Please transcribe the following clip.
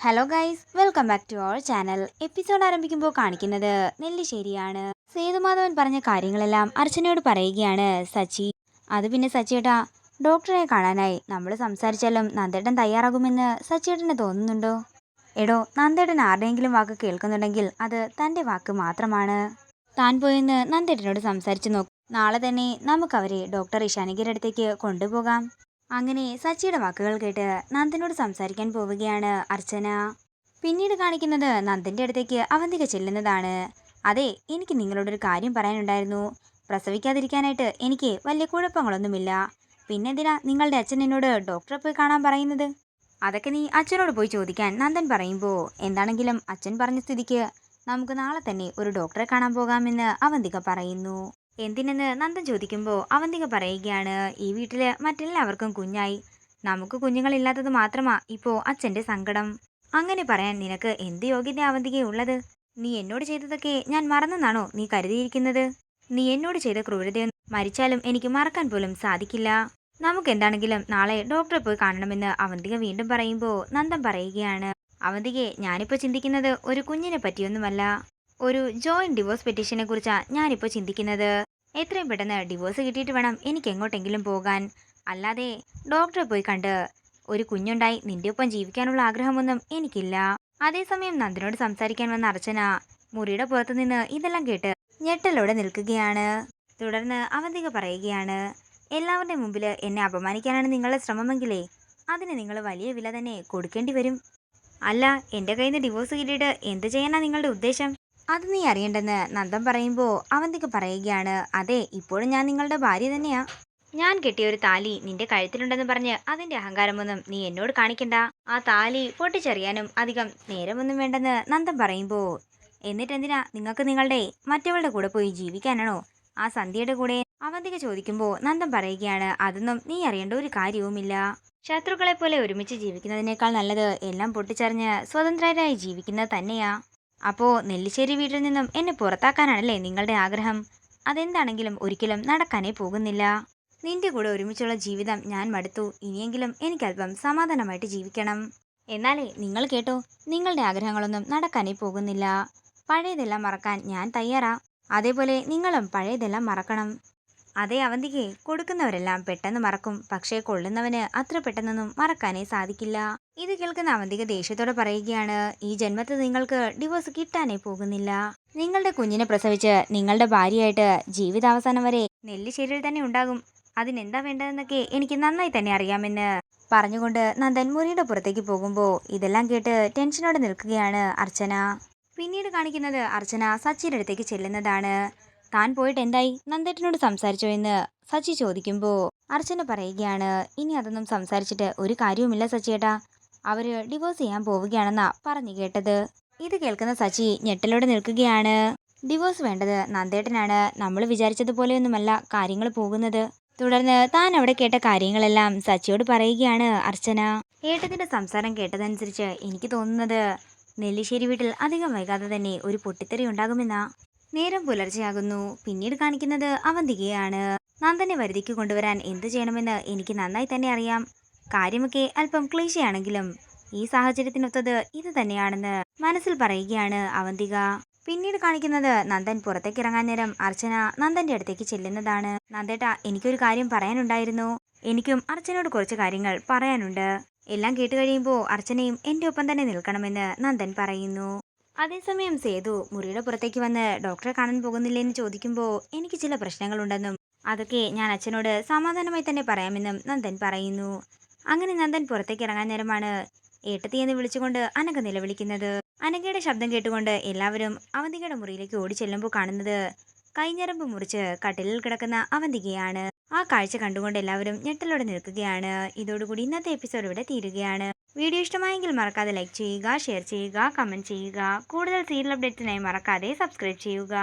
Hello guys, welcome back to our channel. Episode ആരംഭിക്കുമ്പോൾ കാണിക്കുന്നത് നെല്ലിശ്ശേരിയാണ്. സേതുമാധവൻ പറഞ്ഞ കാര്യങ്ങളെല്ലാം അർച്ചനയോട് പറയുകയാണ് സച്ചി. അത് പിന്നെ സച്ചിയേട്ടാ, ഡോക്ടറെ കാണാനായി നമ്മൾ സംസാരിച്ചാലും നന്ദേട്ടൻ തയ്യാറാകുമെന്ന് സച്ചിയേട്ടന് തോന്നുന്നുണ്ടോ? എടോ, നന്ദേട്ടൻ ആരുടെയെങ്കിലും വാക്ക് കേൾക്കുന്നുണ്ടെങ്കിൽ അത് തൻ്റെ വാക്ക് മാത്രമാണ്. താൻ പോയെന്ന് നന്ദേട്ടനോട് സംസാരിച്ചു നോക്കും. നാളെ തന്നെ നമുക്കവരെ ഡോക്ടർ ഇഷാനികയുടെ അടുത്തേക്ക് കൊണ്ടുപോകാം. അങ്ങനെ സച്ചിയുടെ വാക്കുകൾ കേട്ട് നന്ദനോട് സംസാരിക്കാൻ പോവുകയാണ് അർച്ചന. പിന്നീട് കാണിക്കുന്നത് നന്ദന്റെ അടുത്തേക്ക് അവന്തിക ചെല്ലുന്നതാണ്. അതെ, എനിക്ക് നിങ്ങളോടൊരു കാര്യം പറയാനുണ്ടായിരുന്നു. പ്രസവിക്കാതിരിക്കാനായിട്ട് എനിക്ക് വലിയ കുഴപ്പങ്ങളൊന്നുമില്ല. പിന്നെന്തിനാ നിങ്ങളുടെ അച്ഛൻ എന്നോട് ഡോക്ടറെ പോയി കാണാൻ പറയുന്നത്? അതൊക്കെ നീ അച്ഛനോട് പോയി ചോദിക്കാൻ നന്ദൻ പറയുമ്പോൾ, എന്താണെങ്കിലും അച്ഛൻ പറഞ്ഞ സ്ഥിതിക്ക് നമുക്ക് നാളെ തന്നെ ഒരു ഡോക്ടറെ കാണാൻ പോകാമെന്ന് അവന്തിക പറയുന്നു. എന്തിനെന്ന് നന്ദൻ ചോദിക്കുമ്പോൾ അവന്തിക പറയുകയാണ്, ഈ വീട്ടില് മറ്റെല്ലാവർക്കും കുഞ്ഞായി, നമുക്ക് കുഞ്ഞുങ്ങളില്ലാത്തത് മാത്രമാ ഇപ്പോൾ അച്ഛൻ്റെ സങ്കടം. അങ്ങനെ പറയാൻ നിനക്ക് എന്ത് യോഗ്യത അവന്തികയുള്ളത്? നീ എന്നോട് ചെയ്തതൊക്കെ ഞാൻ മറന്നെന്നാണോ നീ കരുതിയിരിക്കുന്നത്? നീ എന്നോട് ചെയ്ത ക്രൂരതയൊന്നും മരിച്ചാലും എനിക്ക് മറക്കാൻ പോലും സാധിക്കില്ല. നമുക്ക് എന്താണെങ്കിലും നാളെ ഡോക്ടറെ പോയി കാണണമെന്ന് അവന്തിക വീണ്ടും പറയുമ്പോൾ നന്ദൻ പറയുകയാണ്, അവന്തികയെ, ഞാനിപ്പോൾ ചിന്തിക്കുന്നത് ഒരു കുഞ്ഞിനെ പറ്റിയൊന്നുമല്ല, ഒരു ജോയിന്റ് ഡിവോഴ്സ് പെറ്റീഷനെ കുറിച്ചാണ് ഞാനിപ്പോൾ ചിന്തിക്കുന്നത്. എത്രയും പെട്ടെന്ന് ഡിവോഴ്സ് കിട്ടിയിട്ട് വേണം എനിക്ക് എങ്ങോട്ടെങ്കിലും പോകാൻ. അല്ലാതെ ഡോക്ടറെ പോയി കണ്ട് ഒരു കുഞ്ഞുണ്ടായി നിന്റെ ഒപ്പം ജീവിക്കാനുള്ള ആഗ്രഹമൊന്നും എനിക്കില്ല. അതേസമയം നന്ദനോട് സംസാരിക്കാൻ വന്ന അർച്ചന മുറിയുടെ പുറത്തു നിന്ന് ഇതെല്ലാം കേട്ട് ഞെട്ടലോടെ നിൽക്കുകയാണ്. തുടർന്ന് അവന്തിക പറയുകയാണ്, എല്ലാവരുടെയും മുമ്പിൽ എന്നെ അപമാനിക്കാനാണ് നിങ്ങളുടെ ശ്രമമെങ്കിലേ അതിന് നിങ്ങൾ വലിയ വില തന്നെ കൊടുക്കേണ്ടി വരും. അല്ല, എൻ്റെ കയ്യിൽ നിന്ന് ഡിവോഴ്സ് കിട്ടിയിട്ട് എന്ത് ചെയ്യാനാ നിങ്ങളുടെ ഉദ്ദേശം? അത് നീ അറിയണ്ടെന്ന് നന്ദൻ പറയുമ്പോൾ അവന്തിക പറയുകയാണ്, അതെ, ഇപ്പോഴും ഞാൻ നിങ്ങളുടെ ഭാര്യ തന്നെയാ. ഞാൻ കെട്ടിയ ഒരു താലി നിന്റെ കഴുത്തിലുണ്ടെന്ന് പറഞ്ഞ് അതിന്റെ അഹങ്കാരമൊന്നും നീ എന്നോട് കാണിക്കണ്ട. ആ താലി പൊട്ടിച്ചെറിയാനും അധികം നേരമൊന്നും വേണ്ടെന്ന് നന്ദൻ പറയുമ്പോൾ, എന്നിട്ടെന്തിനാ നിങ്ങൾക്ക് നിങ്ങളുടെ മറ്റവളുടെ കൂടെ പോയി ജീവിക്കാനാണോ? ആ സന്ധ്യയുടെ കൂടെ? അവന്തിക ചോദിക്കുമ്പോൾ നന്ദൻ പറയുകയാണ്, അതൊന്നും നീ അറിയേണ്ട ഒരു കാര്യവുമില്ല. ശത്രുക്കളെ പോലെ ഒരുമിച്ച് ജീവിക്കുന്നതിനേക്കാൾ നല്ലത് എല്ലാം പൊട്ടിച്ചറിഞ്ഞ് സ്വതന്ത്രരായി ജീവിക്കുന്നത് തന്നെയാ. അപ്പോ നെല്ലിശ്ശേരി വീട്ടിൽ നിന്നും എന്നെ പുറത്താക്കാനാണല്ലേ നിങ്ങളുടെ ആഗ്രഹം? അതെന്താണെങ്കിലും ഒരിക്കലും നടക്കാനേ പോകുന്നില്ല. നിന്റെ കൂടെ ഒരുമിച്ചുള്ള ജീവിതം ഞാൻ മടുത്തു. ഇനിയെങ്കിലും എനിക്കല്പം സമാധാനമായിട്ട് ജീവിക്കണം. എന്നാലേ നിങ്ങൾ കേട്ടോ, നിങ്ങളുടെ ആഗ്രഹങ്ങളൊന്നും നടക്കാനേ പോകുന്നില്ല. പഴയതെല്ലാം മറക്കാൻ ഞാൻ തയ്യാറാ. അതേപോലെ നിങ്ങളും പഴയതെല്ലാം മറക്കണം. അതേ അവന്തികെ, കൊടുക്കുന്നവരെല്ലാം പെട്ടെന്ന് മറക്കും, പക്ഷേ കൊള്ളുന്നവന് അത്ര പെട്ടെന്നൊന്നും മറക്കാനേ സാധിക്കില്ല. ഇത് കേൾക്കുന്ന അവന്തിക ദേഷ്യത്തോടെ പറയുകയാണ്, ഈ ജന്മത്തിൽ നിങ്ങൾക്ക് ഡിവോഴ്സ് കിട്ടാനേ പോകുന്നില്ല. നിങ്ങളുടെ കുഞ്ഞിനെ പ്രസവിച്ച് നിങ്ങളുടെ ഭാര്യയായിട്ട് ജീവിതാവസാനം വരെ നെല്ലിശ്ശേരിയിൽ തന്നെ ഉണ്ടാകും. അതിനെന്താ വേണ്ടതെന്നൊക്കെ എനിക്ക് നന്നായി തന്നെ അറിയാമെന്ന് പറഞ്ഞുകൊണ്ട് നന്ദൻ മുറിയുടെ പുറത്തേക്ക് പോകുമ്പോൾ ഇതെല്ലാം കേട്ട് ടെൻഷനോടെ നിൽക്കുകയാണ് അർച്ചന. പിന്നീട് കാണിക്കുന്നത് അർച്ചന സച്ചിയുടെ അടുത്തേക്ക് ചെല്ലുന്നതാണ്. താൻ പോയിട്ട് എന്തായി, നന്ദേട്ടനോട് സംസാരിച്ചോ എന്ന് സച്ചി ചോദിക്കുമ്പോൾ അർച്ചന പറയുകയാണ്, ഇനി അതൊന്നും സംസാരിച്ചിട്ട് ഒരു കാര്യവുമില്ല സച്ചിയേട്ടാ, അവര് ഡിവോഴ്സ് ചെയ്യാൻ പോവുകയാണെന്നാ പറഞ്ഞു കേട്ടത്. ഇത് കേൾക്കുന്ന സച്ചി ഞെട്ടലോടെ നിൽക്കുകയാണ്. ഡിവോഴ്സ് വേണ്ടത് നന്ദേട്ടനാണ്. നമ്മൾ വിചാരിച്ചതുപോലെയൊന്നുമല്ല കാര്യങ്ങൾ പോകുന്നത്. തുടർന്ന് താൻ അവിടെ കേട്ട കാര്യങ്ങളെല്ലാം സച്ചിയോട് പറയുകയാണ് അർച്ചന. ഏട്ടത്തിന്റെ സംസാരം കേട്ടതനുസരിച്ച് എനിക്ക് തോന്നുന്നത് നെല്ലിശ്ശേരി വീട്ടിൽ അധികം വൈകാതെ തന്നെ ഒരു പൊട്ടിത്തെറി ഉണ്ടാകുമെന്നാ. നേരം പുലർച്ചെയാകുന്നു. പിന്നീട് കാണിക്കുന്നത് അവന്തികയാണ്. നന്ദനെ വരുതിക്ക് കൊണ്ടുവരാൻ എന്ത് ചെയ്യണമെന്ന് എനിക്ക് നന്നായി തന്നെ അറിയാം. കാര്യമൊക്കെ അല്പം ക്ലീശയാണെങ്കിലും ഈ സാഹചര്യത്തിനൊത്തത് ഇത് തന്നെയാണെന്ന് മനസ്സിൽ പറയുകയാണ് അവന്തിക. പിന്നീട് കാണിക്കുന്നത് നന്ദൻ പുറത്തേക്ക് ഇറങ്ങാൻ നേരം അർച്ചന നന്ദന്റെ അടുത്തേക്ക് ചെല്ലുന്നതാണ്. നന്ദേട്ടാ, എനിക്കൊരു കാര്യം പറയാനുണ്ടായിരുന്നു. എനിക്കും അർച്ചനയോട് കുറച്ച് കാര്യങ്ങൾ പറയാനുണ്ട്. എല്ലാം കേട്ട് കഴിയുമ്പോൾ അർച്ചനയും എൻ്റെ ഒപ്പം തന്നെ നിൽക്കണമെന്ന് നന്ദൻ പറയുന്നു. അതേസമയം സേതു മുറിയുടെ പുറത്തേക്ക് വന്ന് ഡോക്ടറെ കാണാൻ പോകുന്നില്ലെന്ന് ചോദിക്കുമ്പോൾ, എനിക്ക് ചില പ്രശ്നങ്ങളുണ്ടെന്നും അതൊക്കെ ഞാൻ അച്ഛനോട് സമാധാനമായി തന്നെ പറയാമെന്നും നന്ദൻ പറയുന്നു. അങ്ങനെ നന്ദൻ പുറത്തേക്ക് ഇറങ്ങാൻ നേരമാണ് ഏട്ടത്തി എന്ന് വിളിച്ചുകൊണ്ട് അനഘ നിലവിളിക്കുന്നത്. അനഘയുടെ ശബ്ദം കേട്ടുകൊണ്ട് എല്ലാവരും അവന്തികയുടെ മുറിയിലേക്ക് ഓടി ചെല്ലുമ്പോൾ കാണുന്നത് കൈഞ്ഞരമ്പ് മുറിച്ച് കട്ടിലിൽ കിടക്കുന്ന അവന്തികയാണ്. ആ കാഴ്ച കണ്ടുകൊണ്ട് എല്ലാവരും ഞെട്ടലോടെ നിൽക്കുകയാണ്. ഇതോടുകൂടി ഇന്നത്തെ എപ്പിസോഡ് ഇവിടെ തീരുകയാണ്. വീഡിയോ ഇഷ്ടമായെങ്കിൽ മറക്കാതെ ലൈക്ക് ചെയ്യുക, ഷെയർ ചെയ്യുക, കമന്റ് ചെയ്യുക. കൂടുതൽ സീരിയൽ അപ്ഡേറ്റ്സിനായി മറക്കാതെ സബ്സ്ക്രൈബ് ചെയ്യുക.